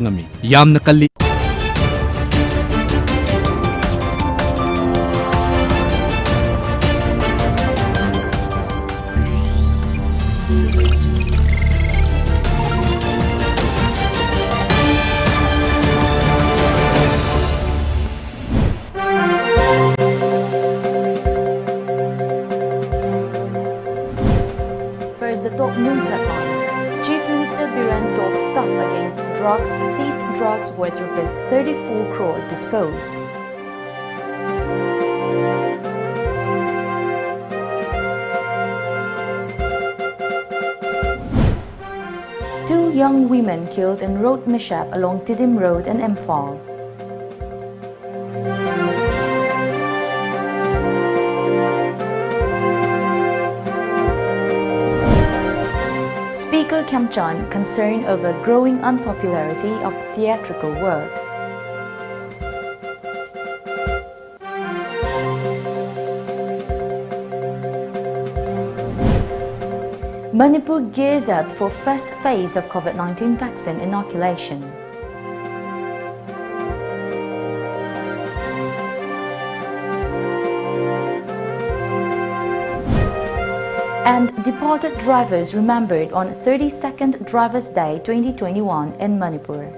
ngami yamna kalli First, the top news headlines. Chief Minister Biren talks tough against drugs. Seized drugs worth Rs 34 crore disposed. Two young women killed in road mishap along Tidim Road in Imphal. Speaker Kemchan concerned over growing unpopularity of theatrical work. Manipur gears up for first phase of COVID-19 vaccine inoculation. And deported drivers remembered on 32nd Drivers' Day 2021 in Manipur.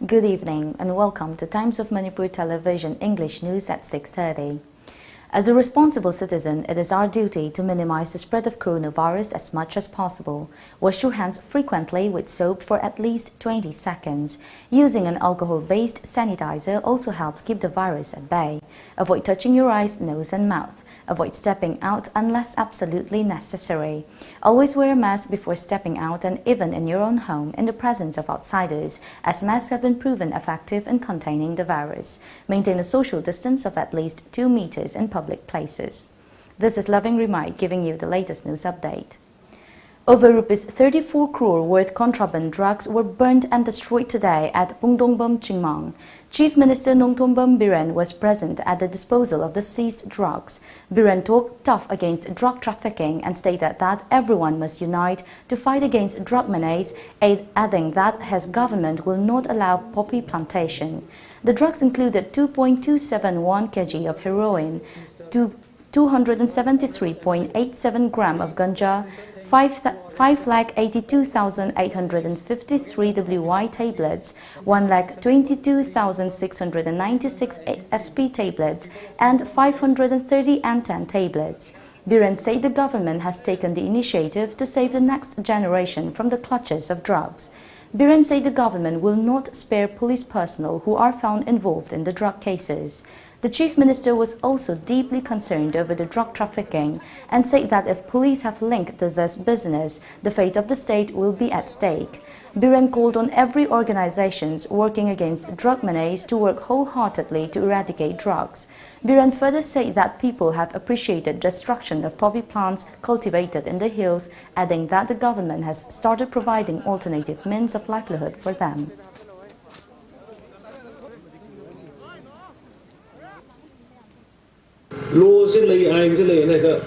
Good evening and welcome to Times of Manipur Television English News at 6:30. As a responsible citizen, it is our duty to minimize the spread of coronavirus as much as possible. Wash your hands frequently with soap for at least 20 seconds. Using an alcohol-based sanitizer also helps keep the virus at bay. Avoid touching your eyes, nose and mouth. Avoid stepping out unless absolutely necessary. Always wear a mask before stepping out and even in your own home in the presence of outsiders, as masks have been proven effective in containing the virus. Maintain a social distance of at least 2 meters in public places. This is Loving RIMAI giving you the latest news update. Over Rs 34 crore worth contraband drugs were burnt and destroyed today at Pungdongbom, Chingmang. Chief Minister Nongthombam Biren was present at the disposal of the seized drugs. Biren talked tough against drug trafficking and stated that everyone must unite to fight against drug menace, adding that his government will not allow poppy plantation. The drugs included 2.271 kg of heroin, 273.87 gram of ganja, 5,82,853 WY tablets, 1,22,696 SP tablets, and 530 Antan tablets. Biren said the government has taken the initiative to save the next generation from the clutches of drugs. Biren said the government will not spare police personnel who are found involved in the drug cases. The Chief Minister was also deeply concerned over the drug trafficking and said that if police have linked to this business, the fate of the state will be at stake. Biren called on every organization working against drug menace to work wholeheartedly to eradicate drugs. Biren further said that people have appreciated destruction of poppy plants cultivated in the hills, adding that the government has started providing alternative means of livelihood for them. Law se lay ain se lay na ka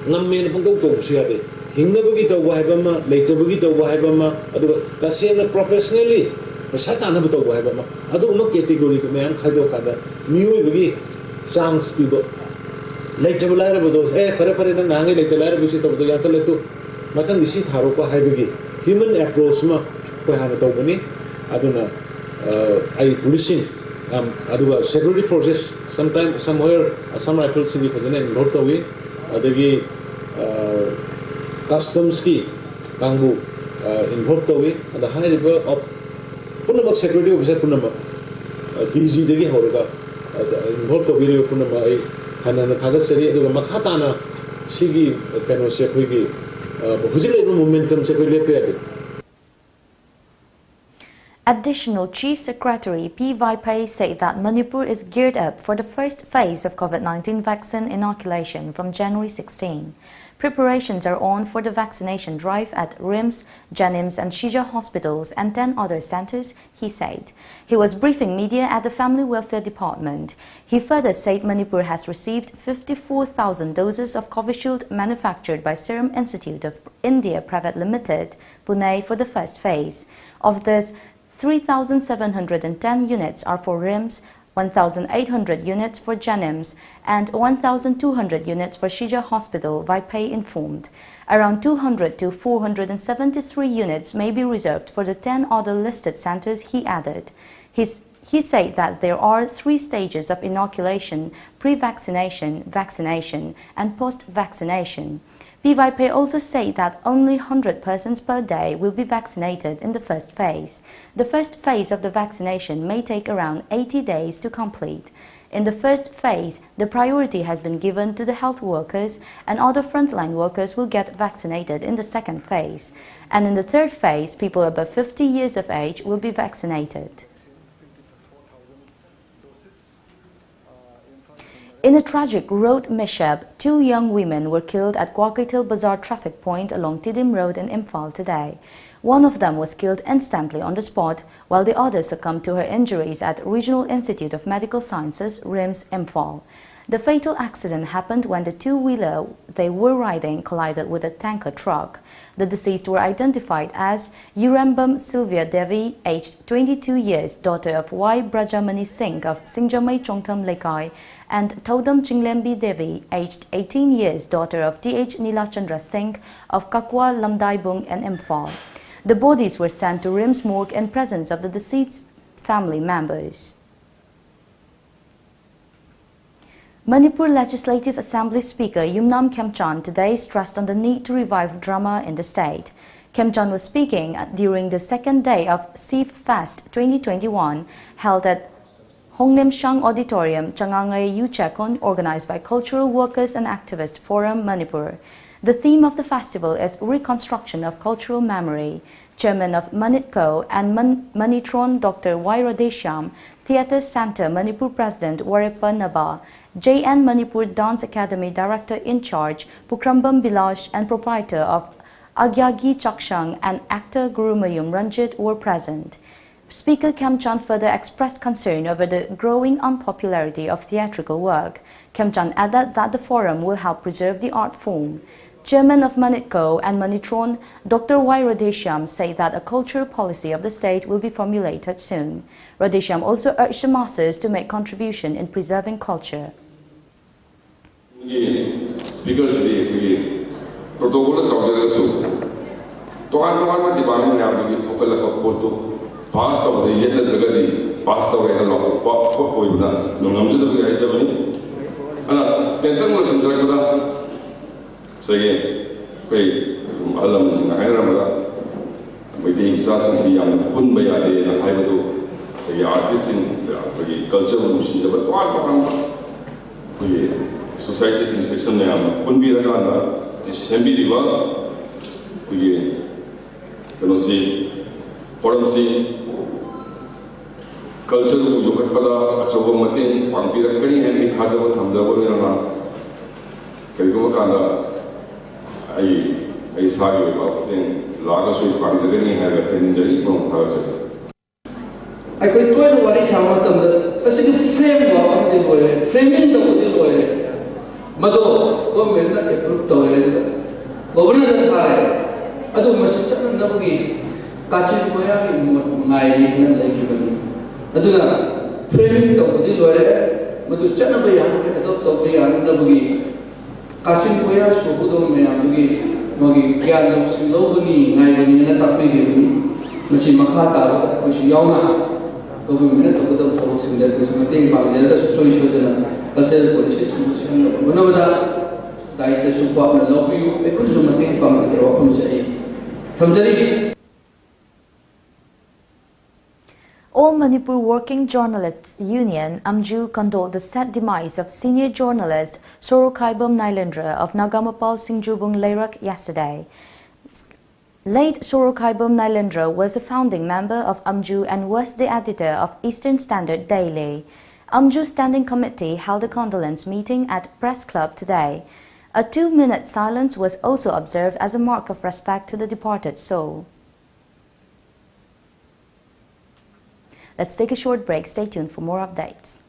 ngamen pang to sia de hingna bagi to wa ba ma later bagi to wa ba ma adu ka se na professionally sata na to wa ba ma adu ma category ko men khado ka da new bagi songs people later la ra bodo pare na nang later la ra bisi to bodo ya to le to matang disi tharo ko hai bagi human approach ma ko ha na to bani adu na ai policing aduga security forces sometimes somewhere some rifles in the president not away adagi customs ki kangu involved away and the high level of punama security officer punama DG degi horuga involved away punama ai hanana thagasari aduga makhata na sigi kano se khoigi hujile momentum se khoi lepe ade. Additional Chief Secretary P. Vaipai said that Manipur is geared up for the first phase of COVID-19 vaccine inoculation from January 16. Preparations are on for the vaccination drive at RIMS, Janims and Shija hospitals and 10 other centers, he said. He was briefing media at the Family Welfare Department. He further said Manipur has received 54,000 doses of Covishield manufactured by Serum Institute of India Private Limited, Pune, for the first phase. Of this, 3,710 units are for RIMS, 1,800 units for Janims and 1,200 units for Shija Hospital, Vaipai informed. Around 200 to 473 units may be reserved for the 10 other listed centers, he added. He said that there are 3 stages of inoculation: pre-vaccination, vaccination and post-vaccination. P. Vaipai also said that only 100 persons per day will be vaccinated in the first phase. The first phase of the vaccination may take around 80 days to complete. In the first phase, the priority has been given to the health workers, and other frontline workers will get vaccinated in the second phase. And in the third phase, people above 50 years of age will be vaccinated. In a tragic road mishap, 2 young women were killed at Kwakaitil Bazaar traffic point along Tidim Road in Imphal today. One of them was killed instantly on the spot, while the other succumbed to her injuries at Regional Institute of Medical Sciences, RIMS, Imphal. The fatal accident happened when the 2-wheeler they were riding collided with a tanker truck. The deceased were identified as Urembam Sylvia Devi, aged 22 years, daughter of Y. Brajamani Singh of Singjamai Chongtham Lekai, and Thodam Chinglembi Devi, aged 18 years, daughter of D.H. Nilachandra Singh of Kakwa Lamdaibung and Imphal. The bodies were sent to RIMS morgue in presence of the deceased family members. Manipur Legislative Assembly Speaker Yumnam Khemchand today stressed on the need to revive drama in the state. Khemchand was speaking during the second day of Siv Fest 2021 held at Hongnemshang Auditorium, Changangay Yuchakon, organized by Cultural Workers and Activist Forum Manipur. The theme of the festival is Reconstruction of Cultural Memory. Chairman of Manitco and Manitron Dr. Y. Radeshyam, Theatre Center Manipur President Warepa Naba, JN Manipur Dance Academy Director in Charge Pukrambam Bilash and proprietor of Agyagi Chakshang and actor Gurumayum Ranjit were present. Speaker Khemchand further expressed concern over the growing unpopularity of theatrical work. Khemchand added that the forum will help preserve the art form. Chairman of Manitco and Manitron, Dr. Y. Radeshyam, said that a cultural policy of the state will be formulated soon. Radeshyam also urged the masses to make contribution in preserving culture. Speakers, the protocol is past of the yet the past away a lot of pop with that. No, I'm just the guys and then was in say, wait, Alam in Hyderabad, waiting Sassi and Punbayade and Hybado, say artists in the culture, she's about societies in section name, Punbiragana, the Sembi River, we can see, Forum see. Culture you can put a Chogomatin, Pampirakani, and it has a Tamdabona. Karikumaka, I saw you about then Lagos with Pampirakani have a 10 journey from Thursday. I could tell you what is our the specific framework of the lawyer, framing the lawyer. Mado, government approved to governor the Thai, Adu Massachusetts, Kasimaya in Nai like Aduna, framing the lawyer, Madu Chanabaya, adopt of the Anabugi, Kasimaya, Sobudo Mayamagi, Magi, Gyalo, Silobani, Naivani, and Tapigi, Masimakata, which Yauna, government of the folks in that was Mating Bangladesh, so you should cultural policy, Manavada, Diet support and lobby, a consumating Bangladesh, open say. Tamzari. All Manipur Working Journalists Union Amju condoled the sad demise of senior journalist Sorokaibam Nailendra of Nagamapal Singjubung Leirak yesterday. Late Sorokhaibom Nailendra was a founding member of AMJU and was the editor of Eastern Standard Daily. AMJU Standing Committee held a condolence meeting at Press Club today. A 2-minute silence was also observed as a mark of respect to the departed soul. Let's take a short break. Stay tuned for more updates.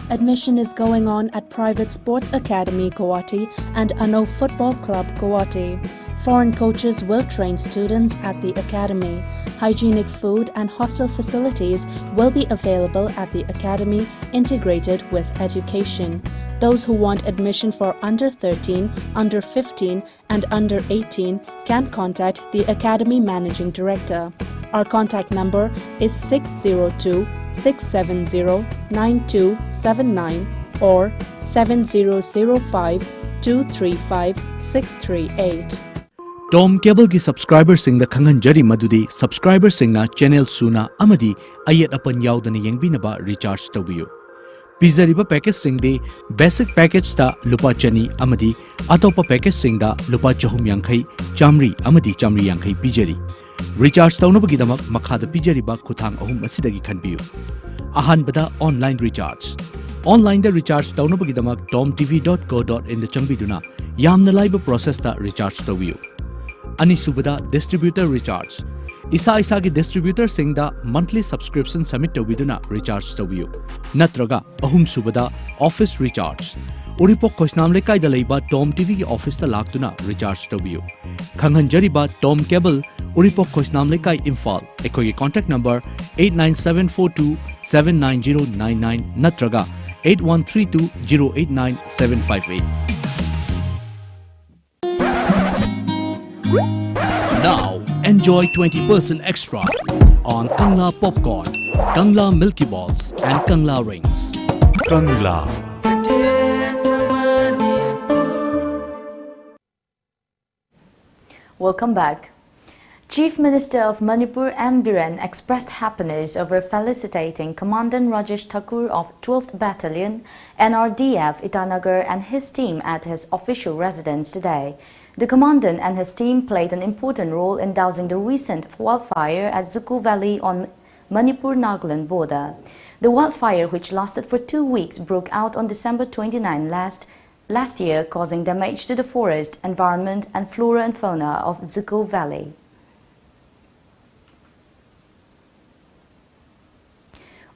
Admission is going on at Private Sports Academy Guwahati and Ano Football Club Guwahati. Foreign coaches will train students at the academy. Hygienic food and hostel facilities will be available at the academy, integrated with education. Those who want admission for under 13, under 15 and under 18 can contact the academy managing director. Our contact number is 602-670-9279 or 7005-235-638. Tom Cable ki subscriber sing da khangan jari madudi subscriber sing na channel suna amadi ayat apan yaudana yengbinaba recharge tawbiyo. Pizariba package sing de basic package ta lupa chani amadi atopa package sing da lupa chahum yankhai chamri amadi chamri yankhai pijari. Recharge tawnabagi damak makhada pijariba khuthang ahum asidagi khanbiyo. Ahanbada online recharge. Online da recharge tawnabagi damak tomtv.co.in da chambiduna yamna laiba process ta recharge tawbiyo. Anisubada distributor recharge. Isa ki distributor sing da monthly subscription submit tawiduna recharge tawbiyo. Natraga ahum subada office recharge. Uripok Kosnam lekai da leiba TOMTV ki office ta laktuna recharge tawbiyo. Khanghan jariba Tom Cable Uripok Kosnam lekai Imphal. Ekoi contact number 89742790999 natraga 8132089758. Now, enjoy 20% extra on Kangla Popcorn, Kangla Milky Balls and Kangla Rings. Kangla. Welcome back. Chief Minister of Manipur N. Biren expressed happiness over felicitating Commandant Rajesh Thakur of 12th Battalion, NRDF Itanagar and his team at his official residence today. The commandant and his team played an important role in dousing the recent wildfire at Zuku Valley on Manipur-Nagaland border. The wildfire, which lasted for 2 weeks, broke out on December 29 last year, causing damage to the forest, environment and flora and fauna of Zuku Valley.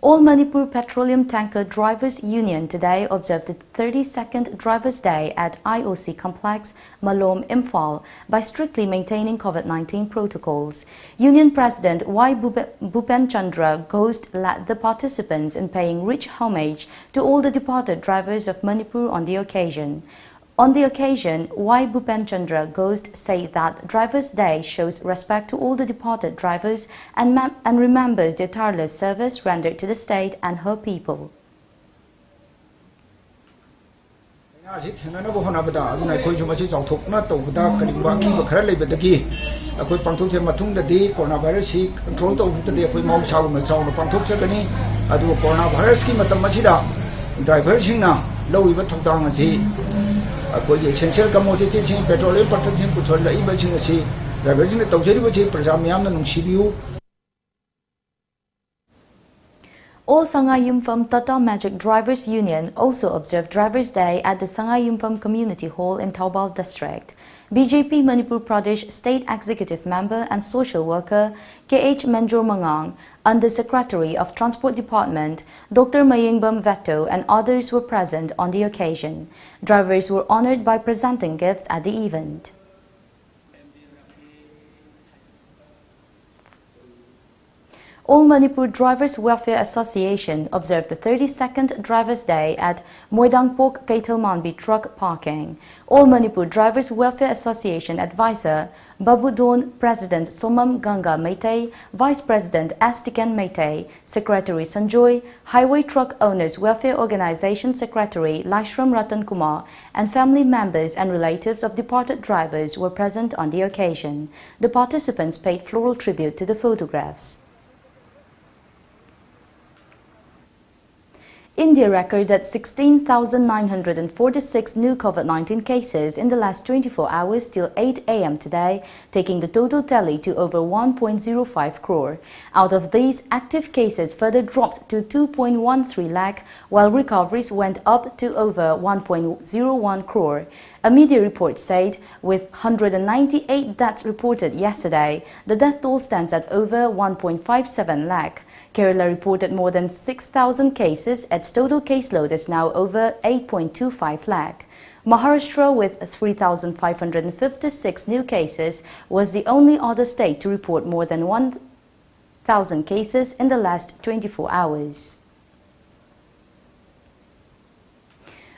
All Manipur Petroleum Tanker Drivers Union today observed the 32nd Drivers' Day at IOC Complex, Malom, Imphal by strictly maintaining COVID-19 protocols. Union President Y. Bhupen Chandra Ghost led the participants in paying rich homage to all the departed drivers of Manipur on the occasion. On the occasion, Y. Bhupen Chandra Ghost said that Drivers' Day shows respect to all the departed drivers and remembers their tireless service rendered to the state and her people. Essential commodity petroleum production puthol lai baching asi diverging the tawjeri bachi praja miyam na nungsibiu. All Sangay Yumpham Tata Magic Drivers Union also observed Drivers' Day at the Sangay Yumpham Community Hall in Taubal District. BJP Manipur Pradesh State Executive Member and Social Worker K.H. Menjor Mangang, Under Secretary of Transport Department Dr. Mayingbam Veto and others were present on the occasion. Drivers were honored by presenting gifts at the event. All Manipur Drivers Welfare Association observed the 32nd Drivers' Day at Moidangpok Keitelmanbi Truck Parking. All Manipur Drivers Welfare Association Advisor Babudon President Somam Ganga Meitei, Vice President Astikan Meitei, Secretary Sanjoy, Highway Truck Owners Welfare Organization Secretary Laishram Ratan Kumar, and family members and relatives of departed drivers were present on the occasion. The participants paid floral tribute to the photographs. India recorded 16,946 new COVID-19 cases in the last 24 hours till 8 a.m. today, taking the total tally to over 1.05 crore. Out of these, active cases further dropped to 2.13 lakh, while recoveries went up to over 1.01 crore. A media report said, with 198 deaths reported yesterday, the death toll stands at over 1.57 lakh. Kerala reported more than 6,000 cases. Its total caseload is now over 8.25 lakh. Maharashtra, with 3,556 new cases, was the only other state to report more than 1,000 cases in the last 24 hours.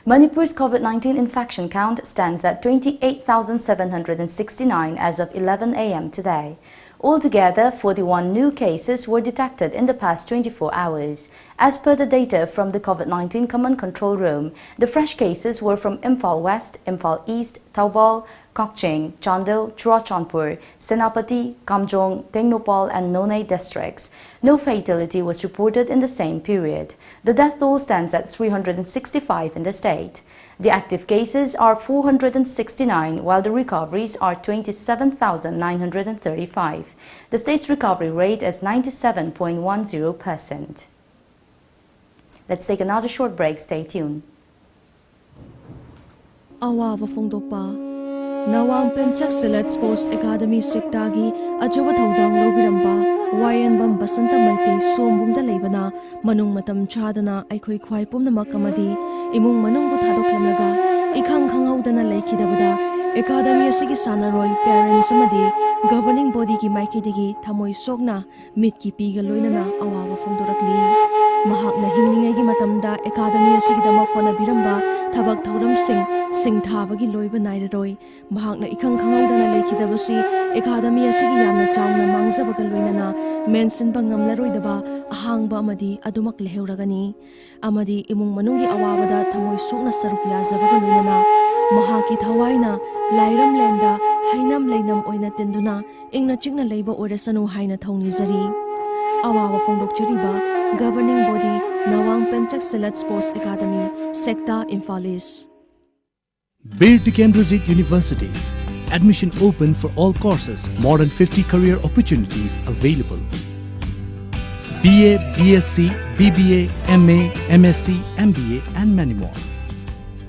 Manipur's COVID-19 infection count stands at 28,769 as of 11 a.m. today. Altogether, 41 new cases were detected in the past 24 hours. As per the data from the COVID-19 Command Control Room, the fresh cases were from Imphal West, Imphal East, Taubal, Kokching, Chandel, Churachandpur, Senapati, Kamjong, Tengnopal and Nonai districts. No fatality was reported in the same period. The death toll stands at 365 in the state. The active cases are 469, while the recoveries are 27,935. The state's recovery rate is 97.10%. Let's take another short break. Stay tuned. Awawa Fongdokpa Nawang Penchak Select Sports Academy Sektagi Ajoba Thodang Lobiramba Wayan Bam Basanta Maiti Sombumda Lebana Manung Matam Chadana Aikoi Kwai Pumnamak Amadi Imung Manung Buthadoklamlaga Ikhang Khangaudana Laikidabada Academy Asigi Sanaroi Parents Amadi Governing Body Ki Maikidigi Thamoi Sogna Mitki Piga Loinana Awawa Fongdorakli Mahakna Hinglingai Matamda Academy Asigi Damakona Biramba Tabak Thoram Sing Thabagi Loiba Nairoi Mahakna Ikhang Khangaudana Laikidabasi Academy Asigi Yamna Chawna Mangzabaga Loinana Mention Bangamlaroidaba Ahangba Amadi Adumak Leheuragani Amadi Imung Manungi Awabada Thamoi Sogna Sarukya Zabaga Loinana Mahaki Thawaina Lairam Lenda Hainam Leinam Oina Tenduna Ingna Chingna Labor Oresanu Haina Thoni Zari Awawa Fongdok Chariba Governing Body Nawang Penchak Select Sports Academy Sector Infalis Bir Tikendrojit University. Admission open for all courses. More than 50 career opportunities available. BA, BSc, BBA, MA, MSc, MBA and many more.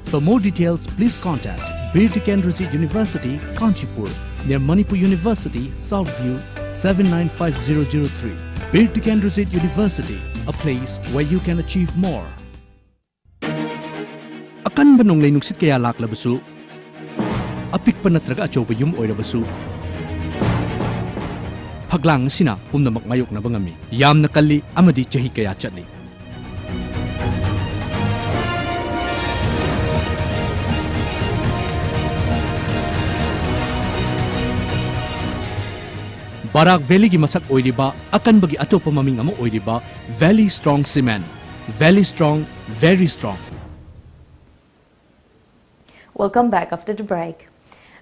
For more details, please contact Bir Tikendrojit University, Kanchipur, near Manipur University, Southview, 795003. Bir Tikendrojit University, a place where you can achieve more. Akan ba nung lainuksit kaya laklabasu? Apik pa natraga achoba yung oirabasu? Paglang sina pumnamak ngayok na bangami. Yam nakali amadi chahi kaya chatli. Barak Valley gi masak oiriba akan bagi atopa maming amo oiriba Valley Strong Cement. Valley Strong, very strong. Welcome back after the break.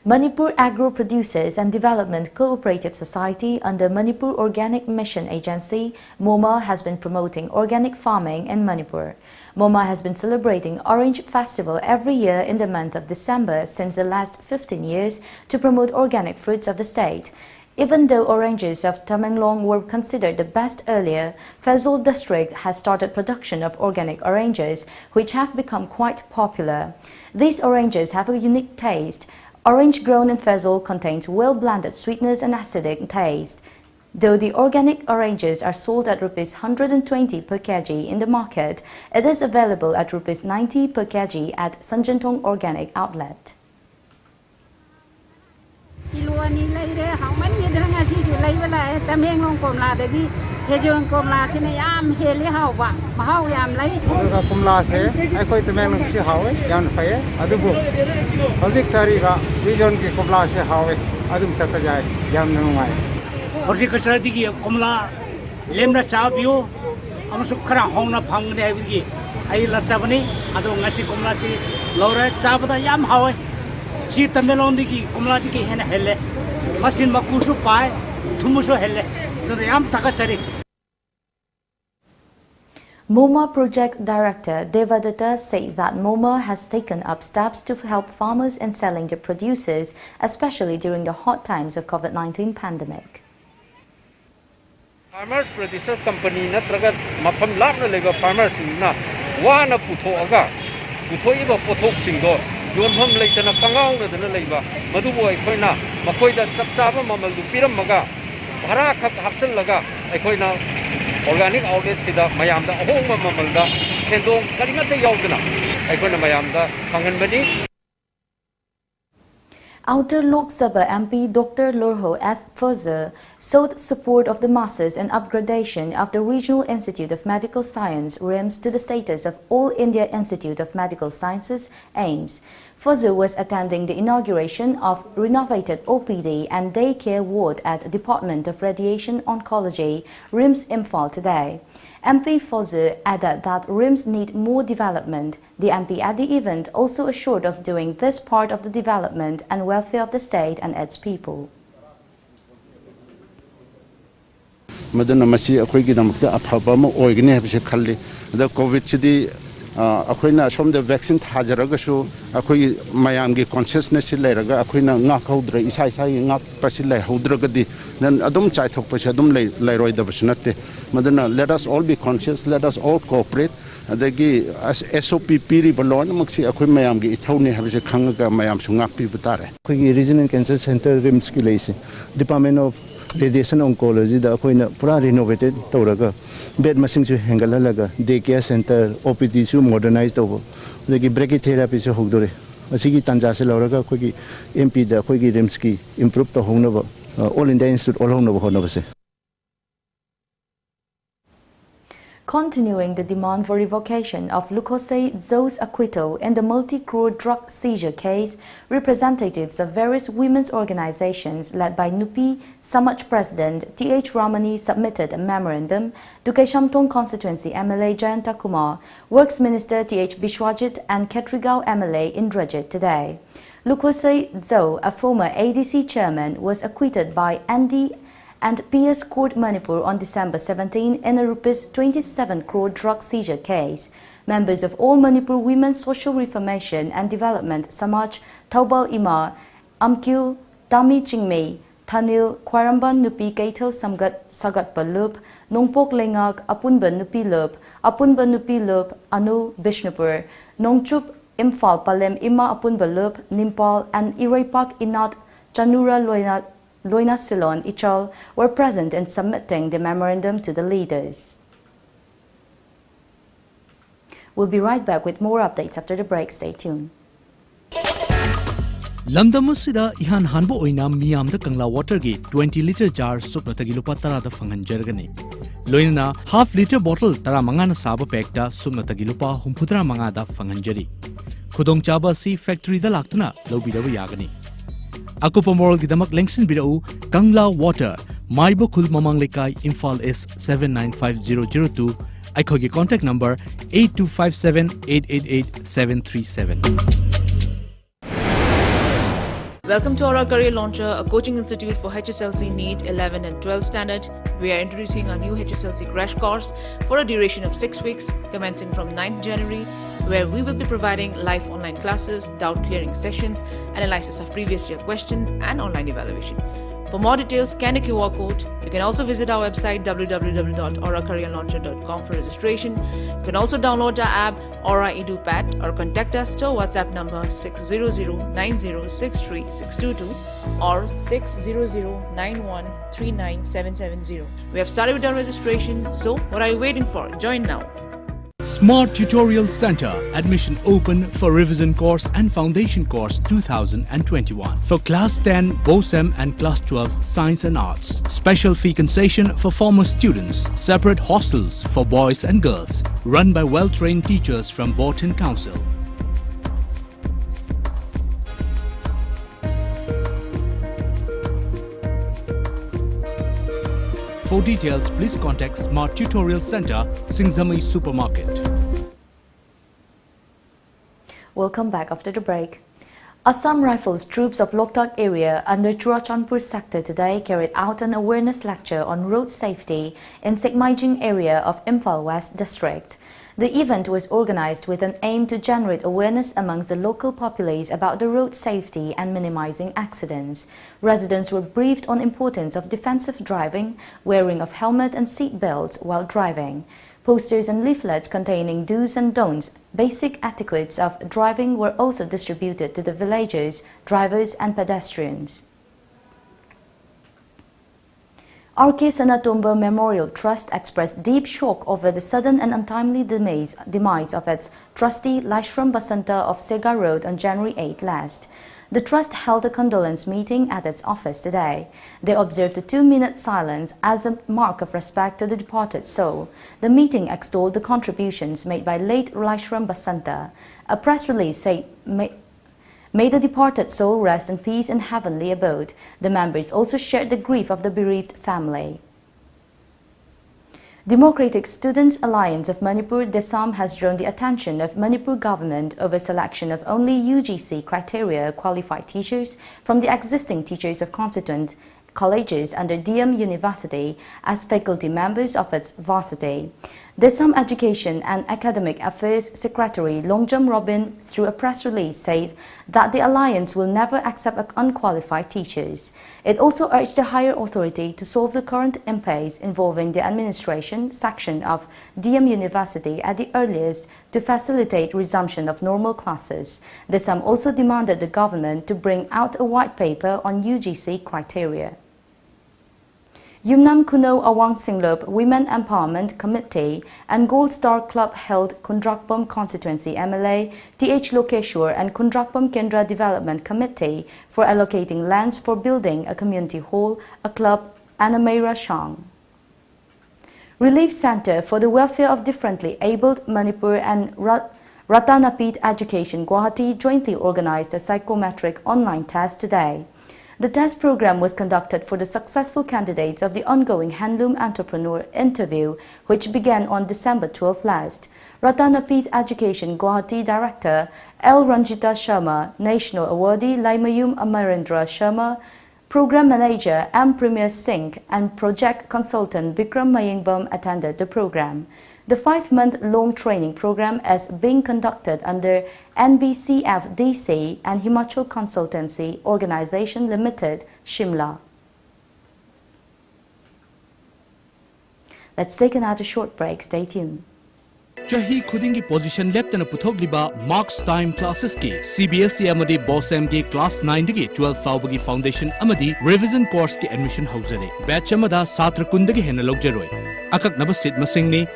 Manipur Agro Producers and Development Cooperative Society under Manipur Organic Mission Agency, MOMA, has been promoting organic farming in Manipur. MOMA has been celebrating Orange Festival every year in the month of December since the last 15 years to promote organic fruits of the state. Even though oranges of Tamenglong were considered the best earlier, Faisal district has started production of organic oranges, which have become quite popular. These oranges have a unique taste. Orange grown in Faisal contains well-blended sweetness and acidic taste. Though the organic oranges are sold at Rs 120 per kg in the market, it is available at Rs 90 per kg at Sanjantong Organic Outlet. Horticulture digi komla lemna chabiu amsu khara hongna phangde haibigi ai la chabani ado ngasi komla si lore chabada yam hawe si Tamelong digi komla digi hena hele masin makusu pai thumusu hele do yam takachari. MoMA Project Director Devadatta said that MoMA has taken up steps to help farmers in selling their produces, especially during the hot times of COVID-19 pandemic. Farmers Producer Company natraga mafam lapna leba farmers na wana puthoaga puthoiba pothok singdo yonham leitana pangau na dana leba madubo aikoina makoida chapchaba mamal du pirammaga bhara khak hapchal laga aikoina organic outlet sida mayamda ahongma mamalda sendong karimata yaudana aikoina mayamda phanganbani. Outer Lok Sabha MP Dr. Lorho S. Further sought support of the masses in upgradation of the Regional Institute of Medical Science (RIMS) to the status of All India Institute of Medical Sciences (AIIMS). Further was attending the inauguration of renovated OPD and daycare ward at Department of Radiation Oncology (RIMS) Imphal today. MP Further added that RIMS need more development. The MP at the event also assured of doing this part of the development and welfare of the state and its people. Madana masi akhoi gi damakta aphaba ma oigni habse khalli da covid chidi akoina somde vaccine thajaraga su akoi mayam gi consciousness leiraga akoina nga khaudra isai sai nga pasilai haudraga di then adum chai thok pase adum leiroi da basnate madana let us all be conscious, let us all cooperate adagi as SOP piri balon maksi akoi mayam gi ithawni habse khanga mayam su ngak pi butare akoi gi regional cancer center RIMS ki leise Department of Radiation Oncology da akoina pura renovated tawraga bed masing su hengalalaga daycare center OPD su modernize tawbo legi brachytherapy su hogdore asigi tanja se lawraga akoi gi MP da akoi gi RIMS ki improve to hongnaba All India Institute all hongnaba honabase. Continuing the demand for revocation of Lukhosei Zo's acquittal in the multi-crore drug seizure case, representatives of various women's organizations led by NUPI Samaj President T.H. Ramani submitted a memorandum to Keshamtong Constituency MLA Jayanta Kumar, Works Minister T.H. Bishwajit and Ketrigao MLA Indrajit today. Lukhosei Zo, a former ADC chairman, was acquitted by ND and PS Court Manipur on December 17 in a Rs 27 crore drug seizure case. Members of All Manipur Women's Social Reformation and Development Samaj, Taubal Ima, Amkil, Tami Chingmei, Thanil, Kwaramban Nupi Kaithal Sagat Palup, Nongpok Lengak, Apunban Nupi Lup, Anu Bishnupur, Nongchup Imphal Palem Ima Apunbalup, Nimpal and Iraipak Inat Chanura Loina Silon Ichal were present in submitting the memorandum to the leaders. We'll be right back with more updates after the break. Stay tuned. Lamdamusida ihan hanbo oina miyam da kangla water gi 20 liter jar supna tagi lupa tara da fangan jargani. Loina half liter bottle tara mangana saba pack da supna tagi lupa humpudra manga da fangan jari. Khudong chaba si factory da laktuna lobi da yagani. Akupa moral gidamak lengsin bidau Kangla Water Maibo Khul Mamang Lekai Imphal S 795002 Aikogi contact number 8257888737. Welcome to our career launcher, a coaching institute for HSLC NEET 11 and 12 standard. We are introducing our new HSLC crash course for a duration of 6 weeks, commencing from 9th January, where we will be providing live online classes, doubt clearing sessions, analysis of previous year questions, and online evaluation. For more details, scan a QR code. You can also visit our website www.auracareerlauncher.com for registration. You can also download our app Aura EduPad or contact us to our WhatsApp number 600-9063-622 or 600-9139-770. We have started with our registration, so what are you waiting for? Join now. Smart Tutorial Center. Admission open for Revision Course and Foundation Course 2021. For Class 10, BOSEM and Class 12, Science and Arts. Special fee concession for former students. Separate hostels for boys and girls. Run by well-trained teachers from Board and Council. For details, please contact Smart Tutorial Center, Singzamai Supermarket. Welcome back after the break. Assam Rifles troops of Loktak area under Churachandpur sector today carried out an awareness lecture on road safety in Sekmaijing area of Imphal West district. The event was organized with an aim to generate awareness amongst the local populace about the road safety and minimizing accidents. Residents were briefed on importance of defensive driving, wearing of helmet and seat belts while driving. Posters and leaflets containing do's and don'ts, basic etiquettes of driving were also distributed to the villagers, drivers and pedestrians. R.K. Sanatombo Memorial Trust expressed deep shock over the sudden and untimely demise of its trustee Laishram Basanta of Sega Road on January 8 last. The trust held a condolence meeting at its office today. They observed a 2-minute silence as a mark of respect to the departed soul. The meeting extolled the contributions made by late Laishram Basanta. A press release said, "May the departed soul rest in peace in heavenly abode." The members also shared the grief of the bereaved family. Democratic Students Alliance of Manipur (DESAM) has drawn the attention of Manipur government over selection of only UGC criteria qualified teachers from the existing teachers of constituent colleges under DM University as faculty members of its varsity. DESAM Education and Academic Affairs Secretary Longjam Robin, through a press release, said that the alliance will never accept unqualified teachers. It also urged the higher authority to solve the current impasse involving the administration section of DM University at the earliest to facilitate resumption of normal classes. DESAM also demanded the government to bring out a white paper on UGC criteria. Yumnam Kuno Awang Singlop Women Empowerment Committee and Gold Star Club held Kundrakpam Constituency MLA TH Lokeshwar and Kundrakpam Kendra Development Committee for allocating lands for building a community hall, a club and a Meira Shang. Relief Center for the Welfare of Differently Abled Manipur and Ratanapit Education Guwahati jointly organized a psychometric online test today. The test program was conducted for the successful candidates of the ongoing Handloom Entrepreneur Interview, which began on December 12 last. Ratanapit Education Guwahati Director L. Ranjita Sharma, National Awardee Laimayum Amarendra Sharma, Program Manager M. Premier Singh and Project Consultant Bikram Mayingbam attended the program. The 5-month-long training program is being conducted under NBCFDC and Himachal Consultancy Organization Limited, Shimla. Let's take another short break. Stay tuned. Chahi khudingi position leptana puthogliba marks time classes ki CBSE amadi BOSM ki class 9 dagi 12 fawbagi foundation amadi revision course ki admission hauzare batch amada satra kundagi hena logjaroi akak naba seat masing ni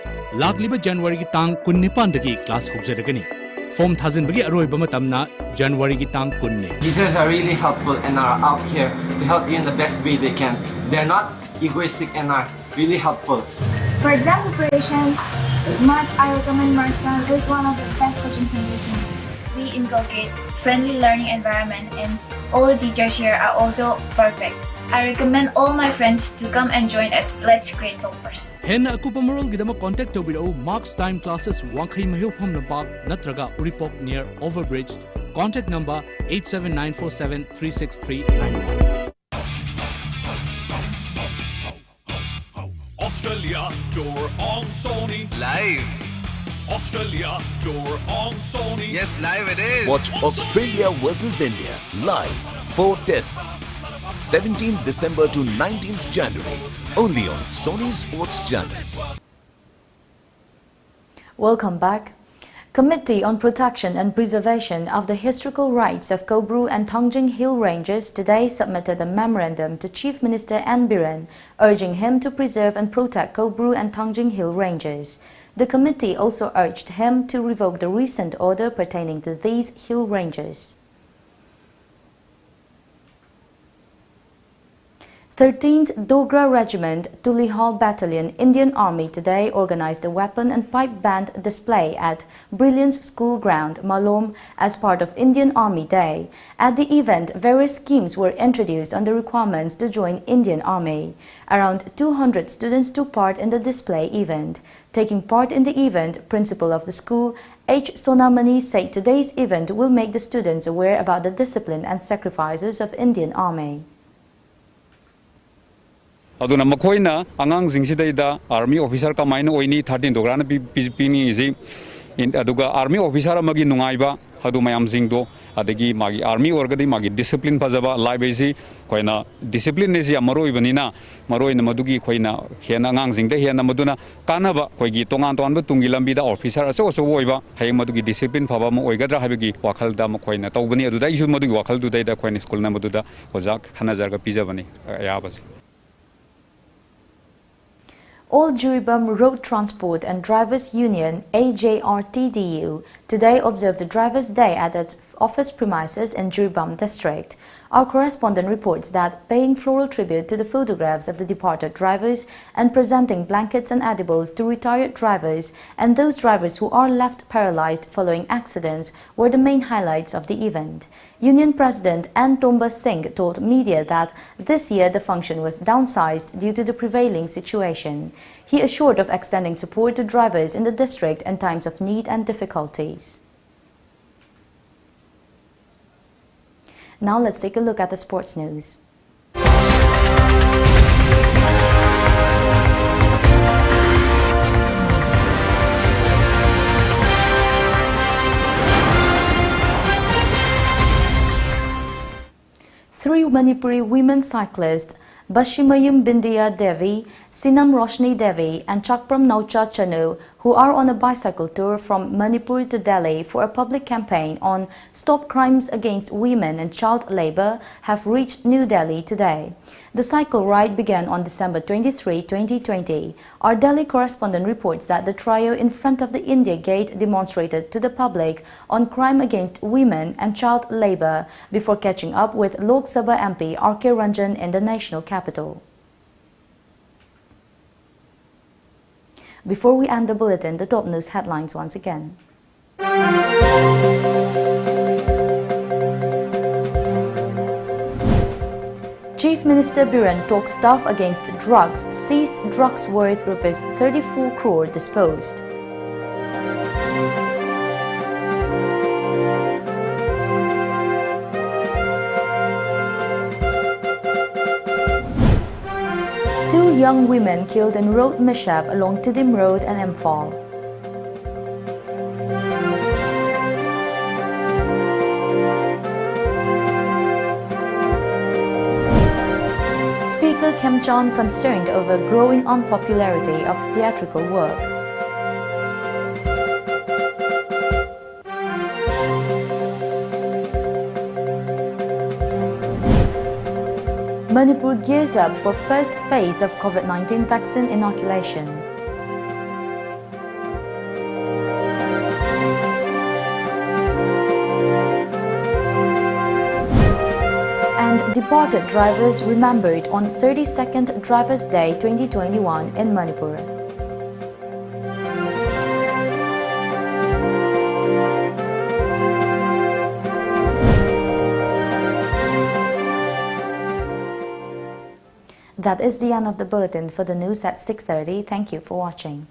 lagliba January ki tang 19 dagi class hauzaragani form thazin bagi aroi ba matamna January ki tang 19. Teachers are really helpful and are out here to help you in the best way they can. They're not egoistic and are really helpful. For exam preparation, Math, I recommend Markson is one of the best coaching centers in India. We inculcate friendly learning environment and all the teachers here are also perfect. I recommend all my friends to come and join us. Let's create toppers. Henna akupamarol gidama contact tobiro Marks Time Classes Wangkhai Mahil Pham Lampak natraga Uripok near Overbridge. Contact number 879473639. Australia tour on Sony. Live. Australia tour on Sony. Yes, live it is. Watch Australia versus India live. 4 tests. 17th December to 19th January. Only on Sony Sports Channels. Welcome back. Committee on Protection and Preservation of the Historical Rights of Kobru and Tangjing Hill Ranges today submitted a memorandum to Chief Minister N. Biren, urging him to preserve and protect Kobru and Tangjing Hill Ranges. The committee also urged him to revoke the recent order pertaining to these hill ranges. 13th Dogra Regiment, Tulihal Battalion, Indian Army today organized a weapon and pipe band display at Brilliance School Ground, Malom, as part of Indian Army Day. At the event, various schemes were introduced on the requirements to join Indian Army. Around 200 students took part in the display event. Taking part in the event, Principal of the school, H. Sonamani said today's event will make the students aware about the discipline and sacrifices of Indian Army. Aduna makoina angang singsidayda army officer kamaina oini 13 dograna pini isi aduga army officer amagi nungaiba adu mayam singdo adagi magi army orgadi magi discipline fazaba laibesi koina discipline nesi amaro ibanina maroina madugi koina hena angang singda hena maduna kanaba koigi tongan tonba tungi lambida officer aso oiba hay madugi discipline faba mo oigadra habigi wakhalda koina tawbani aduda isu madugi wakhaldu daida koina school na maduda hoja khanajarga pijabani yabasi. All Juribam Road Transport and Drivers Union AJRTDU today observed the Drivers' Day at its office premises in Juribam district. Our correspondent reports that paying floral tribute to the photographs of the departed drivers and presenting blankets and edibles to retired drivers and those drivers who are left paralyzed following accidents were the main highlights of the event. Union President N. Tomba Singh told media that this year the function was downsized due to the prevailing situation. He assured of extending support to drivers in the district in times of need and difficulties. Now let's take a look at the sports news. Three Manipuri women cyclists, Bashimayum Bindiya Devi, Sinam Roshni Devi and Chakpram Naucha Chanu, who are on a bicycle tour from Manipur to Delhi for a public campaign on Stop Crimes Against Women and Child Labour, have reached New Delhi today. The cycle ride began on December 23, 2020. Our Delhi correspondent reports that the trio in front of the India Gate demonstrated to the public on crime against women and child labour before catching up with Lok Sabha MP R.K. Ranjan in the national capital. Before we end the bulletin, the top news headlines once again. Chief Minister Biren talks tough against drugs, seized drugs worth Rs 34 crore disposed. Two young women killed in road mishap along Tidim Road and Imphal. Speaker Kim Jong concerned over growing unpopularity of theatrical work. Manipur gears up for first phase of COVID-19 vaccine inoculation. And deported drivers remembered on 32nd Drivers' Day 2021 in Manipur. That is the end of the bulletin. For the news at 6:30, thank you for watching.